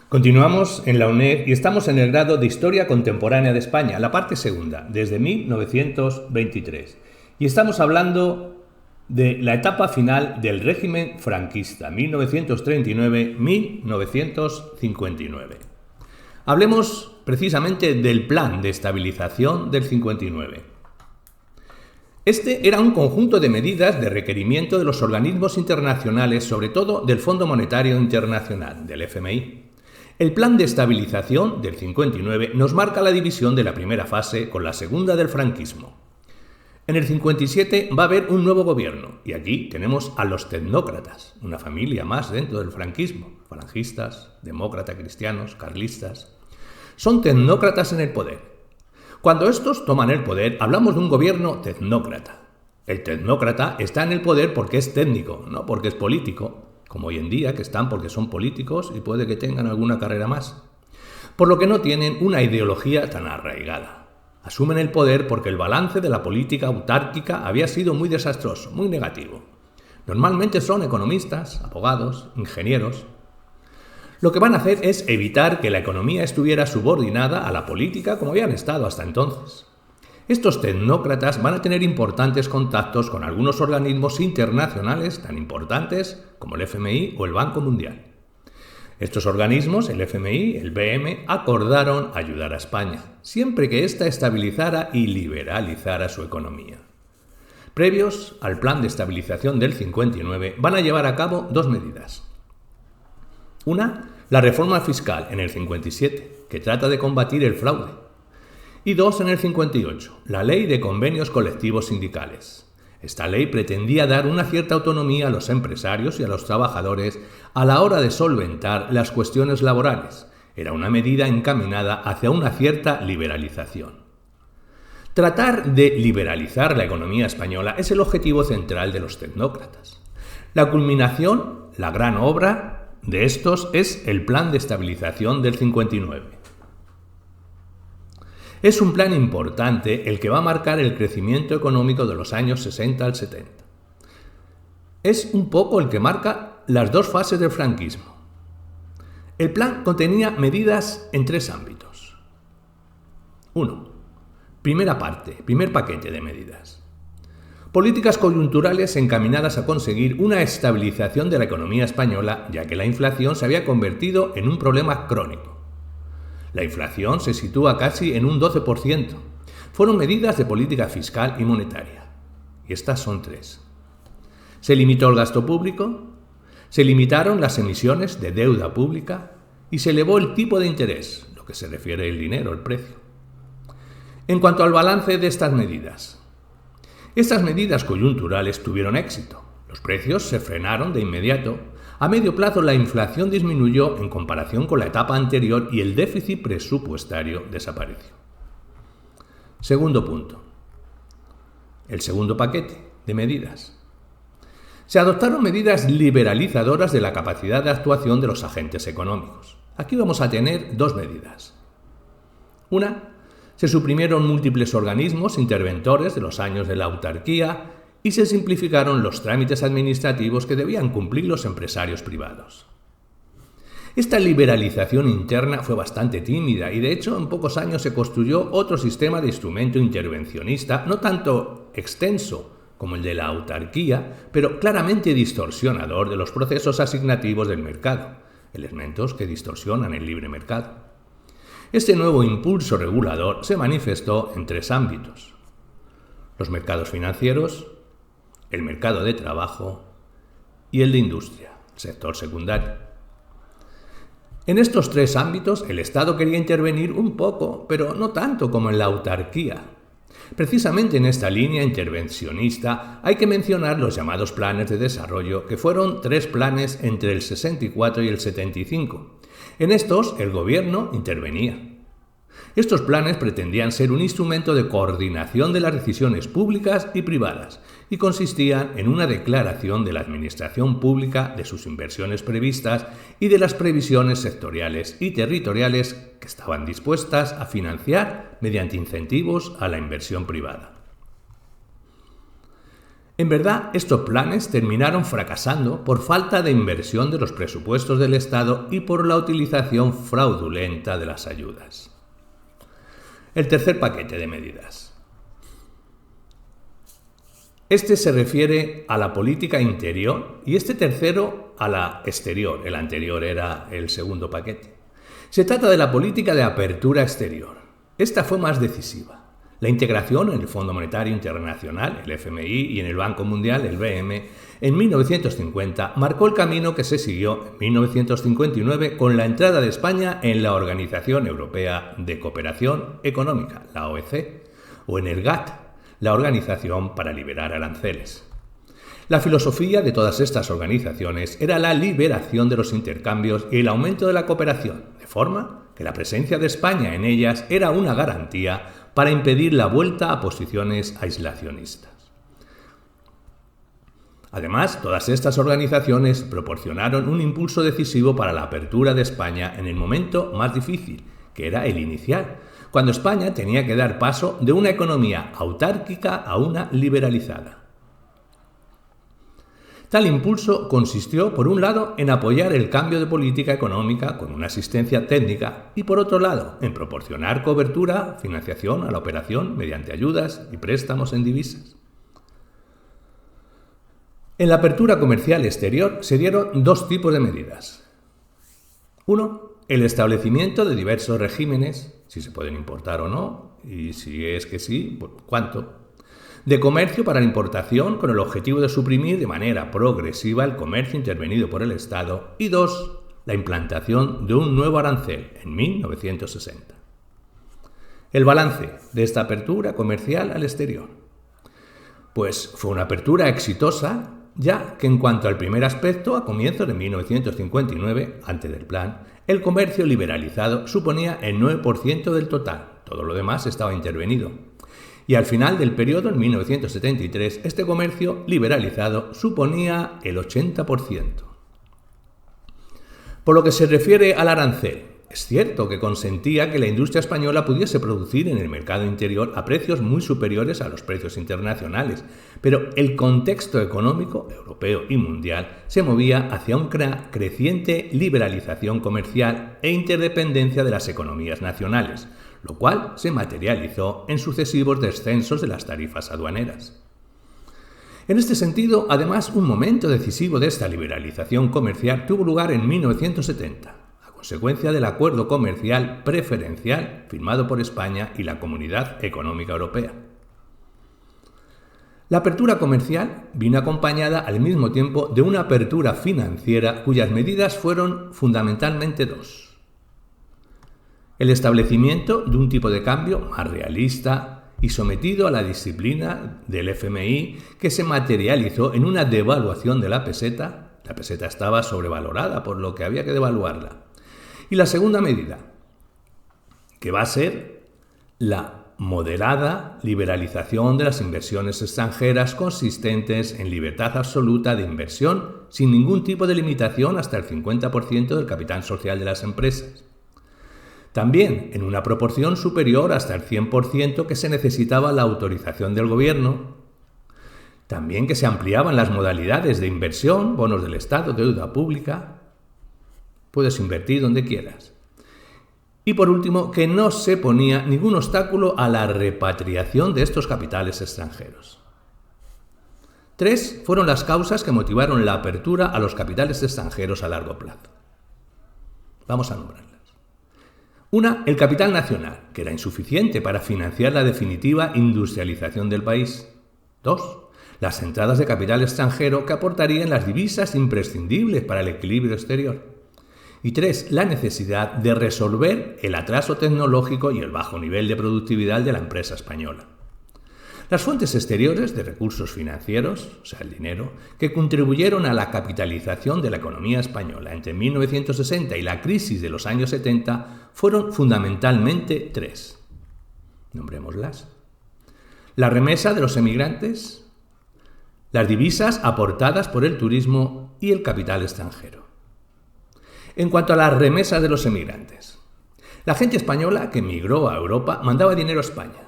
Continuamos en la UNED y estamos en el grado de Historia Contemporánea de España, la parte segunda, desde 1923. Y estamos hablando de la etapa final del régimen franquista, 1939-1959. Hablemos precisamente del Plan de Estabilización del 59. Este era un conjunto de medidas de requerimiento de los organismos internacionales, sobre todo del Fondo Monetario Internacional, del FMI. El Plan de Estabilización del 59 nos marca la división de la primera fase con la segunda del franquismo. En el 57 va a haber un nuevo gobierno y aquí tenemos a los tecnócratas, una familia más dentro del franquismo, falangistas, demócratas cristianos, carlistas. Son tecnócratas en el poder. Cuando estos toman el poder, hablamos de un gobierno tecnócrata. El tecnócrata está en el poder porque es técnico, no porque es político, como hoy en día, que están porque son políticos y puede que tengan alguna carrera más. Por lo que no tienen una ideología tan arraigada. Asumen el poder porque el balance de la política autárquica había sido muy desastroso, muy negativo. Normalmente son economistas, abogados, ingenieros. Lo que van a hacer es evitar que la economía estuviera subordinada a la política como habían estado hasta entonces. Estos tecnócratas van a tener importantes contactos con algunos organismos internacionales tan importantes como el FMI o el Banco Mundial. Estos organismos, el FMI, el BM, acordaron ayudar a España, siempre que ésta estabilizara y liberalizara su economía. Previos al Plan de Estabilización del 59, van a llevar a cabo dos medidas. Una, la reforma fiscal en el 57, que trata de combatir el fraude. Y dos, en el 58, la Ley de Convenios Colectivos Sindicales. Esta ley pretendía dar una cierta autonomía a los empresarios y a los trabajadores a la hora de solventar las cuestiones laborales. Era una medida encaminada hacia una cierta liberalización. Tratar de liberalizar la economía española es el objetivo central de los tecnócratas. La culminación, la gran obra de estos es el Plan de Estabilización del 59. Es un plan importante el que va a marcar el crecimiento económico de los años 60 al 70. Es un poco el que marca las dos fases del franquismo. El plan contenía medidas en tres ámbitos. 1. Primer paquete de medidas. Políticas coyunturales encaminadas a conseguir una estabilización de la economía española, ya que la inflación se había convertido en un problema crónico. La inflación se sitúa casi en un 12%. Fueron medidas de política fiscal y monetaria. Y estas son tres. Se limitó el gasto público, se limitaron las emisiones de deuda pública y se elevó el tipo de interés, lo que se refiere al dinero, el precio. En cuanto al balance de estas medidas coyunturales tuvieron éxito. Los precios se frenaron de inmediato. A medio plazo la inflación disminuyó en comparación con la etapa anterior y el déficit presupuestario desapareció. Segundo punto. El segundo paquete de medidas. Se adoptaron medidas liberalizadoras de la capacidad de actuación de los agentes económicos. Aquí vamos a tener dos medidas. Una, se suprimieron múltiples organismos interventores de los años de la autarquía y se simplificaron los trámites administrativos que debían cumplir los empresarios privados. Esta liberalización interna fue bastante tímida y de hecho en pocos años se construyó otro sistema de instrumento intervencionista, no tanto extenso como el de la autarquía, pero claramente distorsionador de los procesos asignativos del mercado, elementos que distorsionan el libre mercado. Este nuevo impulso regulador se manifestó en tres ámbitos: los mercados financieros, el mercado de trabajo y el de industria, el sector secundario. En estos tres ámbitos el Estado quería intervenir un poco, pero no tanto como en la autarquía. Precisamente en esta línea intervencionista hay que mencionar los llamados planes de desarrollo, que fueron tres planes entre el 64 y el 75. En estos el gobierno intervenía. Estos planes pretendían ser un instrumento de coordinación de las decisiones públicas y privadas y consistían en una declaración de la administración pública de sus inversiones previstas y de las previsiones sectoriales y territoriales que estaban dispuestas a financiar mediante incentivos a la inversión privada. En verdad, estos planes terminaron fracasando por falta de inversión de los presupuestos del Estado y por la utilización fraudulenta de las ayudas. El tercer paquete de medidas. Este se refiere a la política interior y este tercero a la exterior. El anterior era el segundo paquete. Se trata de la política de apertura exterior. Esta fue más decisiva. La integración en el Fondo Monetario Internacional, el FMI, y en el Banco Mundial, el BM, en 1950 marcó el camino que se siguió en 1959 con la entrada de España en la Organización Europea de Cooperación Económica, la OEC, o en el GATT, la Organización para Liberar Aranceles. La filosofía de todas estas organizaciones era la liberación de los intercambios y el aumento de la cooperación, de forma que la presencia de España en ellas era una garantía para impedir la vuelta a posiciones aislacionistas. Además, todas estas organizaciones proporcionaron un impulso decisivo para la apertura de España en el momento más difícil, que era el inicial, cuando España tenía que dar paso de una economía autárquica a una liberalizada. Tal impulso consistió, por un lado, en apoyar el cambio de política económica con una asistencia técnica y, por otro lado, en proporcionar cobertura, financiación a la operación mediante ayudas y préstamos en divisas. En la apertura comercial exterior se dieron dos tipos de medidas. Uno, el establecimiento de diversos regímenes, si se pueden importar o no, y si es que sí, ¿cuánto?, de comercio para la importación con el objetivo de suprimir de manera progresiva el comercio intervenido por el Estado. Y dos, la implantación de un nuevo arancel en 1960. El balance de esta apertura comercial al exterior. Pues fue una apertura exitosa, ya que en cuanto al primer aspecto, a comienzos de 1959, antes del plan, el comercio liberalizado suponía el 9% del total, todo lo demás estaba intervenido. Y al final del periodo, en 1973, este comercio liberalizado suponía el 80%. Por lo que se refiere al arancel, es cierto que consentía que la industria española pudiese producir en el mercado interior a precios muy superiores a los precios internacionales, pero el contexto económico, europeo y mundial, se movía hacia una creciente liberalización comercial e interdependencia de las economías nacionales, lo cual se materializó en sucesivos descensos de las tarifas aduaneras. En este sentido, además, un momento decisivo de esta liberalización comercial tuvo lugar en 1970, a consecuencia del acuerdo comercial preferencial firmado por España y la Comunidad Económica Europea. La apertura comercial vino acompañada al mismo tiempo de una apertura financiera cuyas medidas fueron fundamentalmente dos. El establecimiento de un tipo de cambio más realista y sometido a la disciplina del FMI, que se materializó en una devaluación de la peseta. La peseta estaba sobrevalorada, por lo que había que devaluarla. Y la segunda medida, que va a ser la moderada liberalización de las inversiones extranjeras consistentes en libertad absoluta de inversión sin ningún tipo de limitación hasta el 50% del capital social de las empresas. También en una proporción superior hasta el 100% que se necesitaba la autorización del gobierno. También que se ampliaban las modalidades de inversión, bonos del Estado, deuda pública. Puedes invertir donde quieras. Y por último, que no se ponía ningún obstáculo a la repatriación de estos capitales extranjeros. 3 fueron las causas que motivaron la apertura a los capitales extranjeros a largo plazo. Vamos a nombrarlas. Una, el capital nacional, que era insuficiente para financiar la definitiva industrialización del país. 2, las entradas de capital extranjero que aportarían las divisas imprescindibles para el equilibrio exterior. Y 3, la necesidad de resolver el atraso tecnológico y el bajo nivel de productividad de la empresa española. Las fuentes exteriores de recursos financieros, o sea, el dinero, que contribuyeron a la capitalización de la economía española entre 1960 y la crisis de los años 70 fueron fundamentalmente 3. Nombrémoslas. La remesa de los emigrantes, las divisas aportadas por el turismo y el capital extranjero. En cuanto a las remesas de los emigrantes, la gente española que emigró a Europa mandaba dinero a España.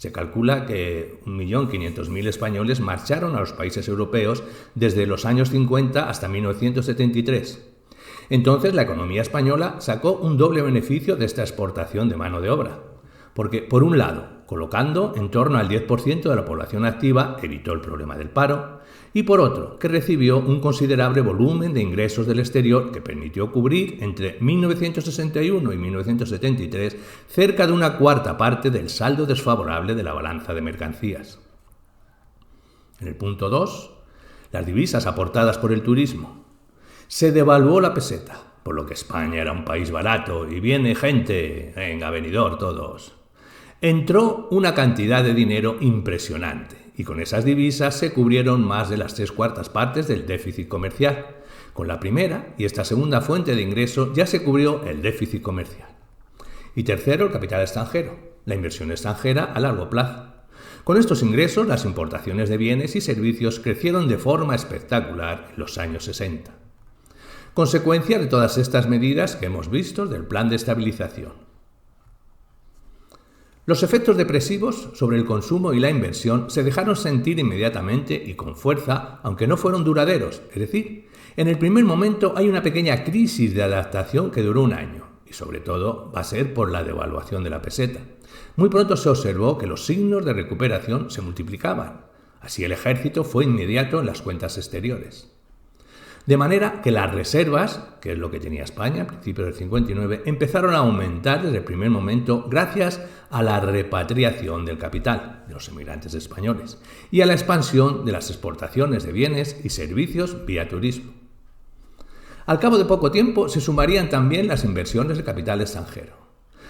Se calcula que 1.500.000 españoles marcharon a los países europeos desde los años 50 hasta 1973. Entonces la economía española sacó un doble beneficio de esta exportación de mano de obra, porque por un lado, colocando en torno al 10% de la población activa, evitó el problema del paro, y por otro, que recibió un considerable volumen de ingresos del exterior que permitió cubrir entre 1961 y 1973 cerca de una cuarta parte del saldo desfavorable de la balanza de mercancías. En el punto 2, las divisas aportadas por el turismo. Se devaluó la peseta, por lo que España era un país barato y viene gente, venga, venidor todos. Entró una cantidad de dinero impresionante y con esas divisas se cubrieron más de las 3/4 partes del déficit comercial. Con la primera y esta segunda fuente de ingreso ya se cubrió el déficit comercial. Y tercero, el capital extranjero, la inversión extranjera a largo plazo. Con estos ingresos, las importaciones de bienes y servicios crecieron de forma espectacular en los años 60. Consecuencia de todas estas medidas que hemos visto del plan de estabilización. Los efectos depresivos sobre el consumo y la inversión se dejaron sentir inmediatamente y con fuerza, aunque no fueron duraderos. Es decir, en el primer momento hay una pequeña crisis de adaptación que duró un año, y sobre todo va a ser por la devaluación de la peseta. Muy pronto se observó que los signos de recuperación se multiplicaban. Así el ejército fue inmediato en las cuentas exteriores. De manera que las reservas, que es lo que tenía España a principios del 59, empezaron a aumentar desde el primer momento gracias a la repatriación del capital de los emigrantes españoles y a la expansión de las exportaciones de bienes y servicios vía turismo. Al cabo de poco tiempo se sumarían también las inversiones de capital extranjero.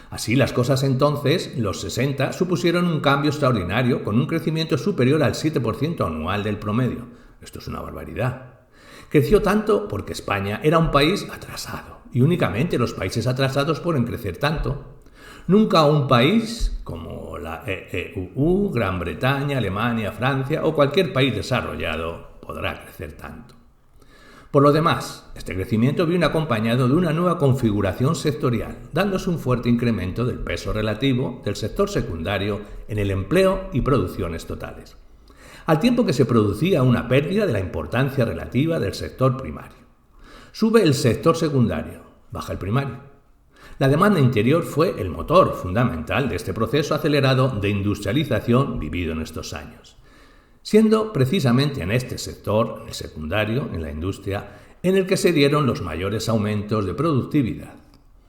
Así las cosas entonces, los 60, supusieron un cambio extraordinario con un crecimiento superior al 7% anual del promedio. Esto es una barbaridad. Creció tanto porque España era un país atrasado, y únicamente los países atrasados pueden crecer tanto. Nunca un país como la EU, Gran Bretaña, Alemania, Francia o cualquier país desarrollado podrá crecer tanto. Por lo demás, este crecimiento vino acompañado de una nueva configuración sectorial, dándose un fuerte incremento del peso relativo del sector secundario en el empleo y producciones totales, al tiempo que se producía una pérdida de la importancia relativa del sector primario. Sube el sector secundario, baja el primario. La demanda interior fue el motor fundamental de este proceso acelerado de industrialización vivido en estos años, siendo precisamente en este sector, en el secundario, en la industria, en el que se dieron los mayores aumentos de productividad.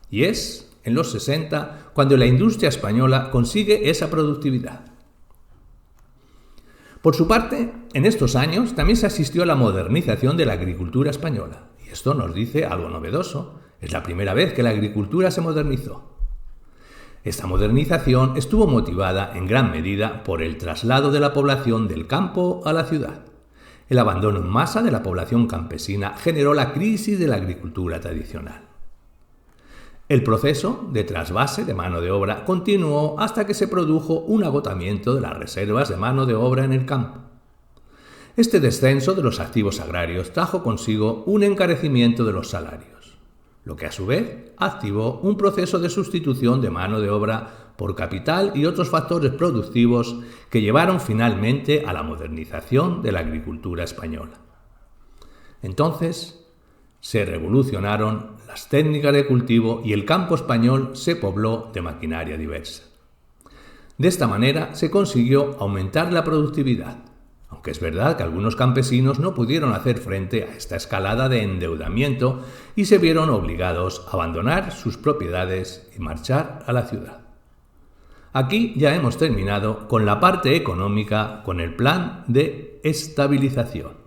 Y es en los 60 cuando la industria española consigue esa productividad. Por su parte, en estos años también se asistió a la modernización de la agricultura española, y esto nos dice algo novedoso. Es la primera vez que la agricultura se modernizó. Esta modernización estuvo motivada en gran medida por el traslado de la población del campo a la ciudad. El abandono en masa de la población campesina generó la crisis de la agricultura tradicional. El proceso de trasvase de mano de obra continuó hasta que se produjo un agotamiento de las reservas de mano de obra en el campo. Este descenso de los activos agrarios trajo consigo un encarecimiento de los salarios, lo que a su vez activó un proceso de sustitución de mano de obra por capital y otros factores productivos que llevaron finalmente a la modernización de la agricultura española. Entonces, se revolucionaron las técnicas de cultivo y el campo español se pobló de maquinaria diversa. De esta manera se consiguió aumentar la productividad, aunque es verdad que algunos campesinos no pudieron hacer frente a esta escalada de endeudamiento y se vieron obligados a abandonar sus propiedades y marchar a la ciudad. Aquí ya hemos terminado con la parte económica, con el plan de estabilización.